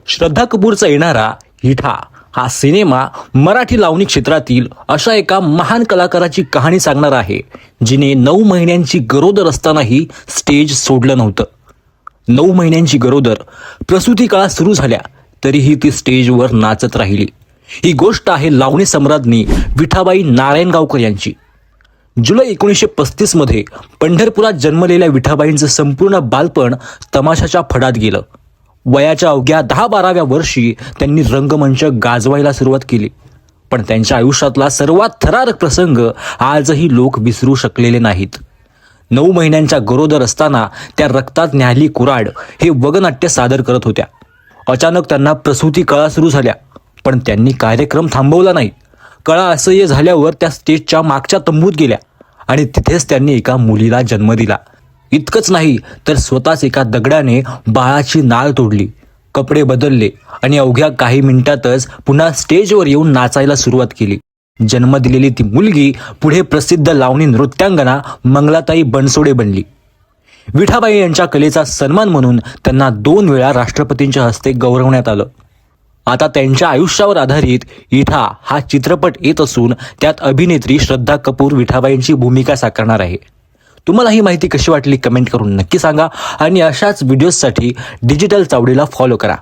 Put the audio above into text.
श्रद्धा कपूरचा येणारा हिठा हा सिनेमा मराठी लावणी क्षेत्रातील अशा एका महान कलाकाराची कहाणी सांगणार आहे, जिने 9 महिन्यांची गरोदर असतानाही स्टेज सोडलं नव्हतं. 9 महिन्यांची गरोदर प्रसूती काळात सुरू झाल्या तरीही ती स्टेजवर नाचत राहिली. ही गोष्ट आहे लावणी सम्राज्ञी विठाबाई नारायणगावकर यांची. जुलै 1935 मध्ये पंढरपुरात जन्मलेल्या विठाबाईंचं संपूर्ण बालपण तमाशाच्या फडात गेलं. वयाच्या अवघ्या 10-12व्या वर्षी त्यांनी रंगमंच गाजवायला सुरुवात केली. पण त्यांच्या आयुष्यातला सर्वात थरारक प्रसंग आजही लोक विसरू शकलेले नाहीत. 9 महिन्यांच्या गरोदर असताना त्या रक्तात न्याहाळली कुऱ्हाड हे वगनाट्य सादर करत होत्या. अचानक त्यांना प्रसूती कळा सुरू झाल्या, पण त्यांनी कार्यक्रम थांबवला नाही. कळा असह्य झाल्यावर त्या स्टेजच्या मागच्या तंबूत गेल्या आणि तिथेच त्यांनी एका मुलीला जन्म दिला. इतकंच नाही तर स्वतःच एका दगडाने बाळाची नाळ तोडली, कपडे बदलले आणि अवघ्या काही मिनिटातच पुन्हा स्टेजवर येऊन नाचायला सुरुवात केली. जन्म दिलेली ती मुलगी पुढे प्रसिद्ध लावणी नृत्यांगना मंगलाताई बनसोडे बनली. विठाबाई यांच्या कलेचा सन्मान म्हणून त्यांना 2 वेळा राष्ट्रपतींच्या हस्ते गौरवण्यात आलं. आता त्यांच्या आयुष्यावर आधारित इठा हा चित्रपट येत असून त्यात अभिनेत्री श्रद्धा कपूर विठाबाईंची भूमिका साकारणार आहे. तुम्हाला ही माहिती कशी वाटली कमेंट करून नक्की सांगा आणि अशाच व्हिडिओजसाठी डिजिटल चावडीला फॉलो करा.